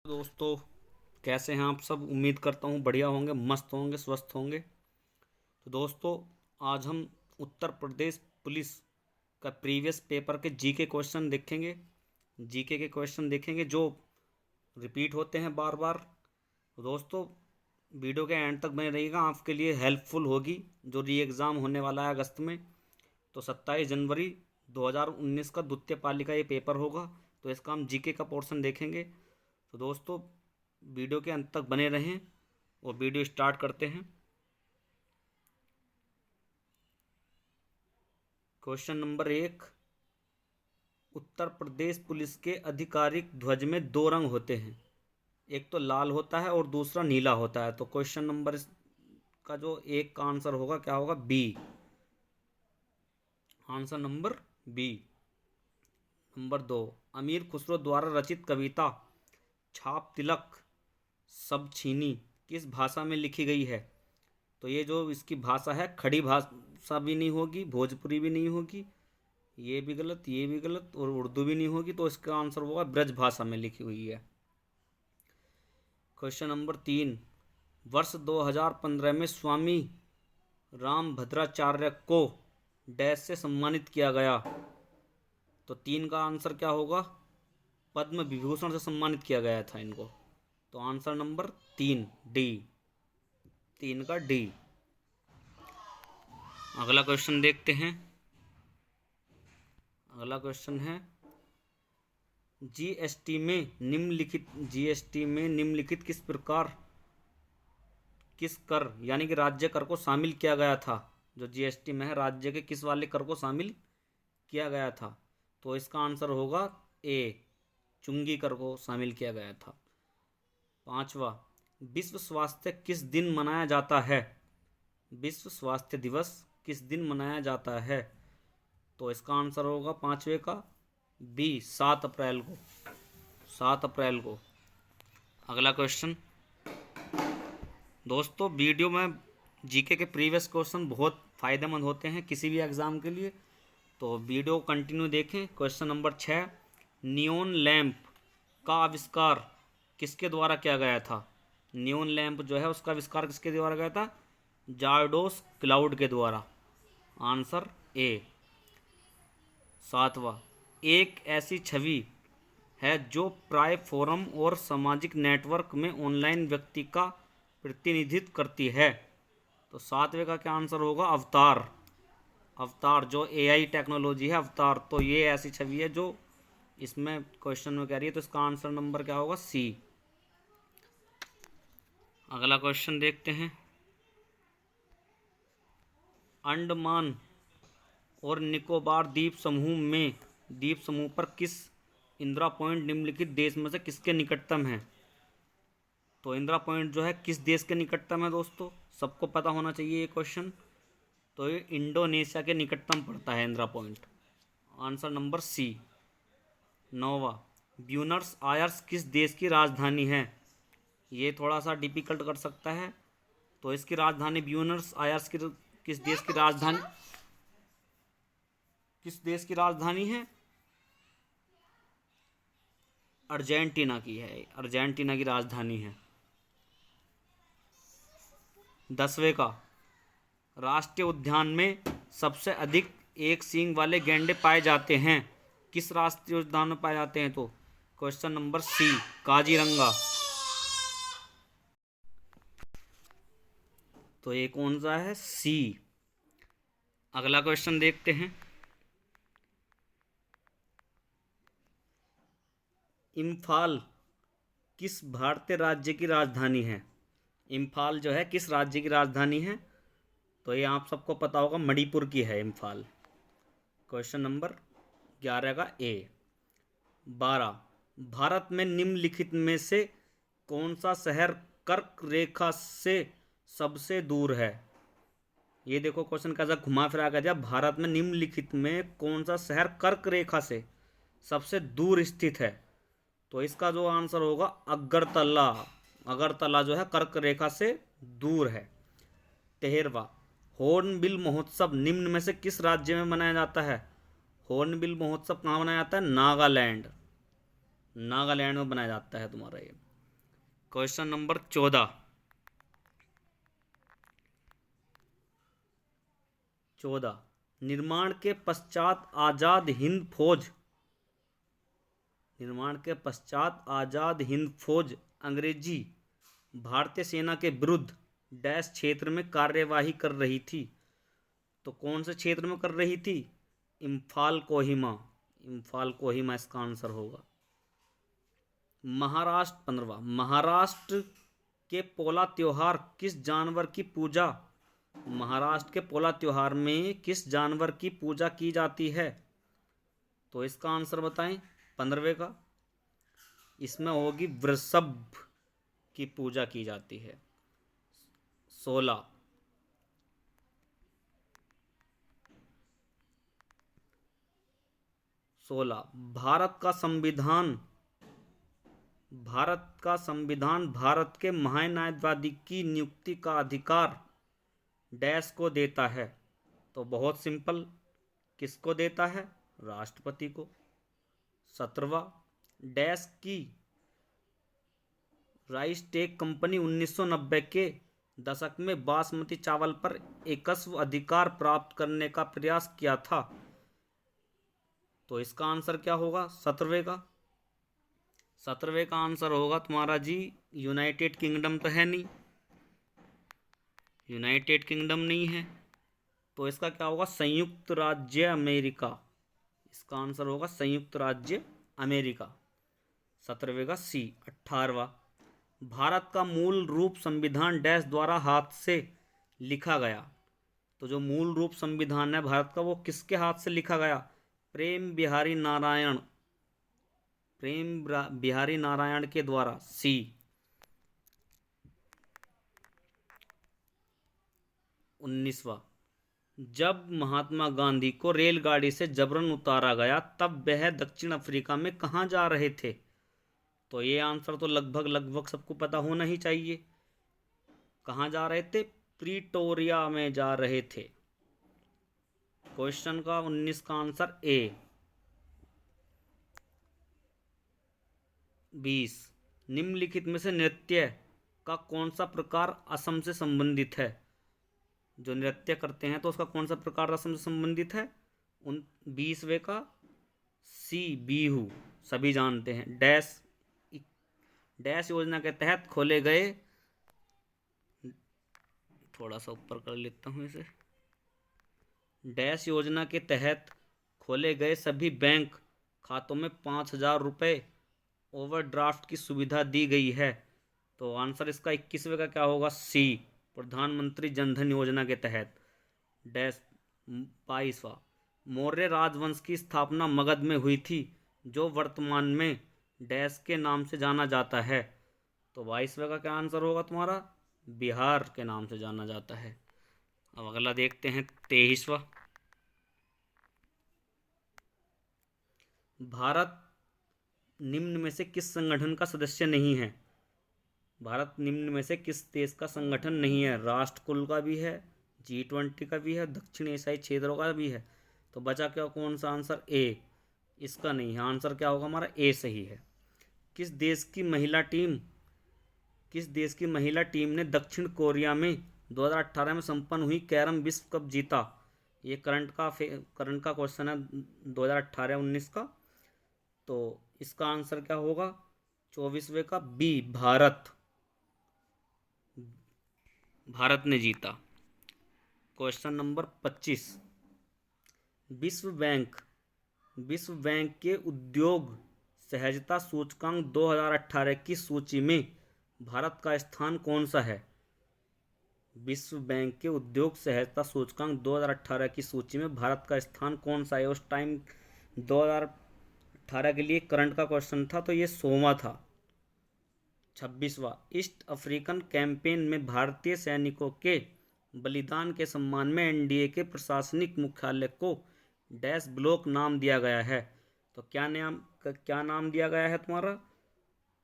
दोस्तों, कैसे हैं आप सब। उम्मीद करता हूँ बढ़िया होंगे, मस्त होंगे, स्वस्थ होंगे। तो दोस्तों, आज हम उत्तर प्रदेश पुलिस का प्रीवियस पेपर के जीके क्वेश्चन देखेंगे। जीके के क्वेश्चन देखेंगे जो रिपीट होते हैं बार बार। तो दोस्तों, वीडियो के एंड तक बने रहिएगा, आपके लिए हेल्पफुल होगी। जो री एग्ज़ाम होने वाला है अगस्त में, तो 27 जनवरी 2019 का द्वितीय पाली का ये पेपर होगा। तो इसका हम जीके का पोर्शन देखेंगे। तो दोस्तों, वीडियो के अंत तक बने रहें और वीडियो स्टार्ट करते हैं। Question number 1, Uttar Pradesh police के आधिकारिक ध्वज में 2 रंग होते हैं। एक तो लाल होता है और दूसरा नीला होता है। तो क्वेश्चन नंबर का जो एक का आंसर होगा क्या होगा? B. Answer number B. Number 2, Amir Khusro द्वारा रचित कविता छाप तिलक सब छीनी किस भाषा में लिखी गई है? तो ये जो इसकी भाषा है, खड़ी भाषा भी नहीं होगी, भोजपुरी भी नहीं होगी, ये भी गलत, ये भी गलत, और उर्दू भी नहीं होगी। तो इसका आंसर होगा ब्रज भाषा में लिखी हुई है। क्वेश्चन नंबर 3, वर्ष 2015 में स्वामी रामभद्राचार्य को डैश से सम्मानित किया गया। तो 3 का आंसर क्या होगा? पद्म विभूषण से सम्मानित किया गया था इनको। तो आंसर नंबर 3, डी। 3 का डी। अगला क्वेश्चन देखते हैं। अगला क्वेश्चन है, जीएसटी में निम्नलिखित किस कर यानी कि राज्य कर को शामिल किया गया था? जो जीएसटी में है, राज्य के किस वाले कर को शामिल किया गया था? तो इसका आंसर होगा ए, चुंगी कर को शामिल किया गया था। 5वां, विश्व स्वास्थ्य किस दिन मनाया जाता है? विश्व स्वास्थ्य दिवस किस दिन मनाया जाता है? तो इसका आंसर होगा 5वें का बी, 7 अप्रैल को। 7 अप्रैल को। अगला क्वेश्चन। दोस्तों, वीडियो में जीके के प्रीवियस क्वेश्चन बहुत फ़ायदेमंद होते हैं किसी भी एग्ज़ाम के लिए, तो वीडियो कंटिन्यू देखें। क्वेश्चन नंबर 6, नियोन लैंप का आविष्कार किसके द्वारा किया गया था? नियोन लैंप जो है उसका आविष्कार किसके द्वारा गया था? जार्डोस क्लाउड के द्वारा। Answer A. 7वां, एक ऐसी छवि है जो प्राय फोरम और सामाजिक नेटवर्क में ऑनलाइन व्यक्ति का प्रतिनिधित्व करती है। तो 7वें का क्या आंसर होगा? अवतार। अवतार जो एआई टेक्नोलॉजी है, अवतार। तो ये ऐसी छवि है जो इसमें क्वेश्चन में कह रही है। तो इसका आंसर नंबर क्या होगा? सी। अगला क्वेश्चन देखते हैं। अंडमान और निकोबार द्वीप समूह पर किस इंदिरा पॉइंट निम्नलिखित देश में से किसके निकटतम है? तो इंदिरा पॉइंट जो है किस देश के निकटतम है दोस्तों? सबको पता होना चाहिए ये क्वेश्चन। तो ये इंडोनेशिया के निकटतम पड़ता है Indira point. Answer number C. 9वां, ब्यूनस आयर्स किस देश की राजधानी है? ये थोड़ा सा डिफिकल्ट कर सकता है। तो इसकी राजधानी ब्यूनस आयर्स किस देश की राजधानी है? अर्जेंटीना की है। अर्जेंटीना की राजधानी है। 10वें का, राष्ट्रीय उद्यान में सबसे अधिक एक सींग वाले गैंडे पाए जाते हैं। किस राष्ट्रीय उद्यान में पाए जाते हैं? तो क्वेश्चन नंबर सी, काजीरंगा। तो ये कौन सा है? सी। अगला क्वेश्चन देखते हैं। इम्फाल किस भारतीय राज्य की राजधानी है? इम्फाल जो है किस राज्य की राजधानी है? तो ये आप सबको पता होगा, मणिपुर की है इम्फाल। क्वेश्चन नंबर 11 का ए। 12, भारत में निम्नलिखित में से कौन सा शहर कर्क रेखा से सबसे दूर है? ये देखो क्वेश्चन कैसा घुमा फिरा कर दिया। भारत में निम्नलिखित में कौन सा शहर कर्क रेखा से सबसे दूर स्थित है? तो इसका जो आंसर होगा अगरतला। अगरतला जो है कर्क रेखा से दूर है। 13वां, हॉर्नबिल महोत्सव निम्न में से किस राज्य में मनाया जाता है? हॉर्नबिल महोत्सव कहाँ मनाया जाता है? नागालैंड। नागालैंड में बनाया जाता है तुम्हारा ये। Question number 14। निर्माण के पश्चात आजाद हिंद फौज अंग्रेजी भारतीय सेना के विरुद्ध डैश क्षेत्र में कार्यवाही कर रही थी। तो कौन से क्षेत्र में कर रही थी? इम्फाल कोहिमा इसका आंसर होगा। महाराष्ट्र 15वां। महाराष्ट्र के पोला त्योहार किस जानवर की पूजा महाराष्ट्र के पोला त्योहार में किस जानवर की पूजा की जाती है? तो इसका आंसर बताएं। 15वें का इसमें होगी वृषभ की पूजा की जाती है। 16। भारत के महान्यायवादी की नियुक्ति का अधिकार डैश को देता है। तो बहुत सिंपल, किसको देता है? राष्ट्रपति को। 17वां। डैश की राइस टेक कंपनी 1990 के दशक में बासमती चावल पर एकस्व अधिकार प्राप्त करने का प्रयास किया था। तो इसका आंसर क्या होगा? 17वें का आंसर होगा तुम्हारा जी यूनाइटेड किंगडम। तो है नहीं, यूनाइटेड किंगडम नहीं है, तो इसका क्या होगा? संयुक्त राज्य अमेरिका। इसका आंसर होगा संयुक्त राज्य अमेरिका। 17वें का सी। 18वां। भारत का मूल रूप संविधान डैश द्वारा हाथ से लिखा गया। तो जो मूल रूप संविधान है भारत का वो किसके हाथ से लिखा गया? प्रेम बिहारी नारायण के द्वारा। सी। 19वां। जब महात्मा गांधी को रेलगाड़ी से जबरन उतारा गया तब वह दक्षिण अफ्रीका में कहाँ जा रहे थे? तो ये आंसर तो लगभग सबको पता होना ही चाहिए। कहाँ जा रहे थे? प्रीटोरिया में जा रहे थे। क्वेश्चन का 19 का आंसर ए। 20। निम्नलिखित में से नृत्य का कौन सा प्रकार असम से संबंधित है? जो नृत्य करते हैं तो उसका कौन सा प्रकार असम से संबंधित है? 20वें का सी। बिहू। सभी जानते हैं। डैश योजना के तहत खोले गए, थोड़ा सा ऊपर कर लेता हूं इसे। डैश योजना के तहत खोले गए सभी बैंक खातों में 5,000 रुपये ओवरड्राफ्ट की सुविधा दी गई है। तो आंसर इसका 21वें का क्या होगा? सी। प्रधानमंत्री जनधन योजना के तहत। डैश 22वां। मौर्य राजवंश की स्थापना मगध में हुई थी जो वर्तमान में डैश के नाम से जाना जाता है। तो 22वें का क्या आंसर होगा तुम्हारा? बिहार के नाम से जाना जाता है। अब अगला देखते हैं 23वां। भारत निम्न में से किस संगठन का सदस्य नहीं है? भारत निम्न में से किस देश का संगठन नहीं है? राष्ट्रकुल का भी है, G20 का भी है, दक्षिण एशियाई क्षेत्रों का भी है। तो बचा क्या कौन सा आंसर? ए। इसका नहीं है। आंसर क्या होगा हमारा? ए सही है। किस देश की महिला टीम ने दक्षिण कोरिया में 2018 में संपन्न हुई कैरम विश्व कप जीता? ये करंट का क्वेश्चन है 2018-19 का। तो इसका आंसर क्या होगा? 24वें का बी। भारत ने जीता। Question number 25। विश्व बैंक के उद्योग सहजता सूचकांक 2018 की सूची में भारत का स्थान कौन सा है? विश्व बैंक के उद्योग सहजता सूचकांक 2018 की सूची में भारत का स्थान कौन सा है? उस टाइम 2018 के लिए करंट का क्वेश्चन था, तो ये 100वां था। 26वां। ईस्ट अफ्रीकन कैंपेन में भारतीय सैनिकों के बलिदान के सम्मान में एनडीए के प्रशासनिक मुख्यालय को डैश ब्लॉक नाम दिया गया है। तो क्या नाम दिया गया है तुम्हारा?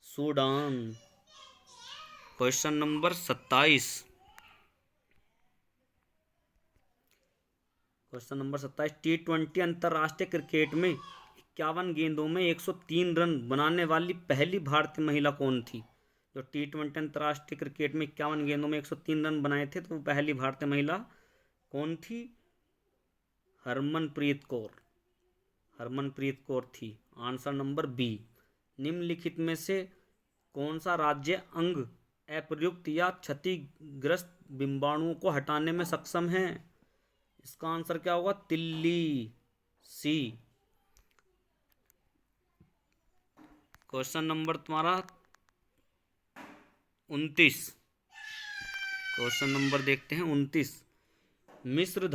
सूडान। Question number 27। T20 अंतर्राष्ट्रीय क्रिकेट में 51 गेंदों में 103 रन बनाने वाली पहली भारतीय महिला कौन थी? जो T20 अंतर्राष्ट्रीय क्रिकेट में 51 गेंदों में 103 रन बनाए थे, तो वो पहली भारतीय महिला कौन थी? हरमनप्रीत कौर थी। Answer number B. निम्नलिखित में से कौन सा राज्य अंग अप्रयुक्त या क्षतिग्रस्त डिंबाणुओं को हटाने में सक्षम है? इसका आंसर क्या होगा? दिल्ली, सी। क्वेश्चन नंबर तुम्हारा 29। क्वेश्चन नंबर देखते हैं 29। मिश्र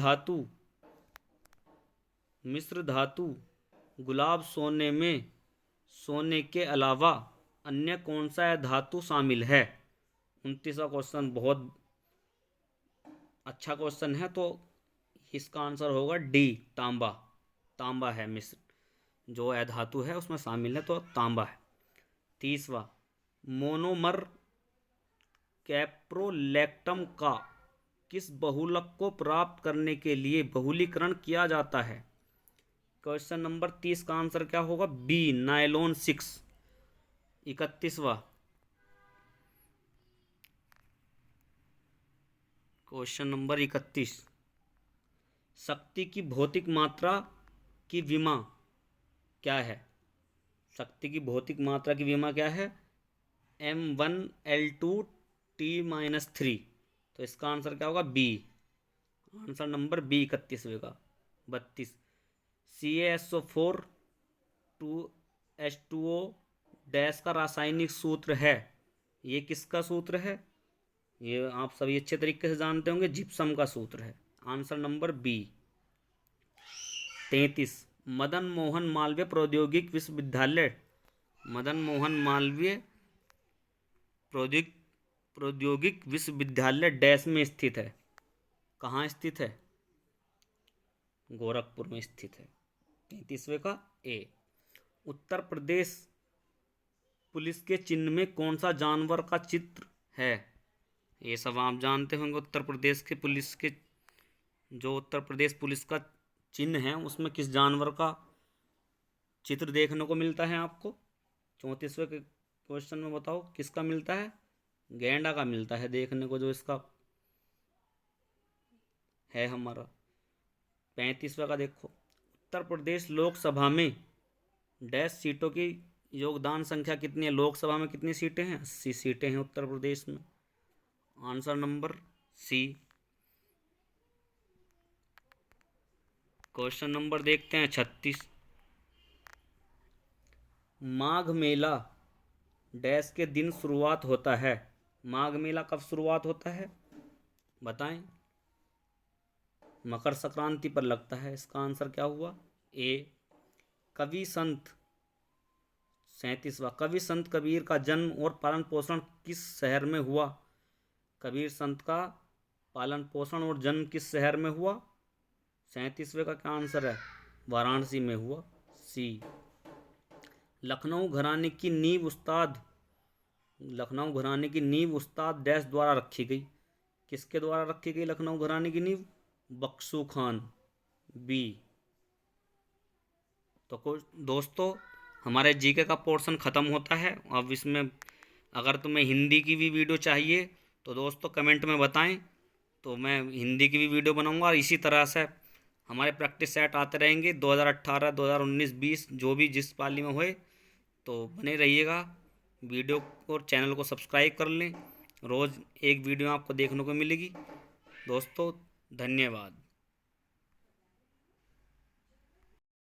धातु गुलाब सोने के अलावा अन्य कौन सा धातु शामिल है? 29वां क्वेश्चन बहुत अच्छा क्वेश्चन है, तो इसका आंसर होगा डी, तांबा है। मिश्र जो अधातु है उसमें शामिल है, तो तांबा है। 30वां, मोनोमर कैप्रोलैक्टम का किस बहुलक को प्राप्त करने के लिए बहुलीकरण किया जाता है? क्वेश्चन नंबर 30 का आंसर क्या होगा? B, nylon 6। 31वां, क्वेश्चन नंबर 31, शक्ति की भौतिक मात्रा की विमा क्या है? शक्ति की भौतिक मात्रा की विमा क्या है? M1L2T-3। तो इसका आंसर क्या होगा? बी। आंसर नंबर बी 31वें का। 32, CaSO4 2H2O डैश का रासायनिक सूत्र है। ये किसका सूत्र है? ये आप सभी अच्छे तरीके से जानते होंगे, जिप्सम का सूत्र है। Answer number B. 33, Madan Mohan Malaviya प्रौद्योगिक विश्वविद्यालय डैश में स्थित है। कहाँ स्थित है? गोरखपुर में स्थित है। 33वें का ए। उत्तर प्रदेश पुलिस के चिन्ह में कौन सा जानवर का चित्र है? ये सब आप जानते होंगे। उत्तर प्रदेश पुलिस का चिन्ह है, उसमें किस जानवर का चित्र देखने को मिलता है आपको? 34वें के क्वेश्चन में बताओ किसका मिलता है? गैंडा का मिलता है देखने को, जो इसका है हमारा। 35वें का देखो, उत्तर प्रदेश लोकसभा में डैश सीटों की योगदान संख्या कितनी है? लोकसभा में कितनी सीटें हैं? 80 सीटें हैं उत्तर प्रदेश में। Answer number C. Question number देखते हैं 36, माघ मेला डैश के दिन शुरुआत होता है? माघ मेला कब शुरुआत होता है बताएं? मकर संक्रांति पर लगता है। इसका आंसर क्या हुआ? ए। कवि संत 37वां, कवि संत कबीर का जन्म और पालन पोषण किस शहर में हुआ? कबीर संत का पालन पोषण और जन्म किस शहर में हुआ? 37वें का क्या आंसर है? वाराणसी में हुआ, सी। लखनऊ घराने की नींव उस्ताद डैश द्वारा रखी गई? किसके द्वारा रखी गई लखनऊ घराने की नींव? बख्शू खान, बी। तो दोस्तों, हमारे जीके का पोर्शन ख़त्म होता है। अब इसमें अगर तुम्हें हिंदी की भी वीडियो चाहिए तो दोस्तों कमेंट में बताएं, तो मैं हिंदी की भी वीडियो बनाऊंगा। और इसी तरह से हमारे प्रैक्टिस सेट आते रहेंगे 2018, 2019, 20 जो भी जिस पाली में होए, तो बने रहिएगा। वीडियो और चैनल को सब्सक्राइब कर लें। रोज़ एक वीडियो आपको देखने को मिलेगी। दोस्तों धन्यवाद।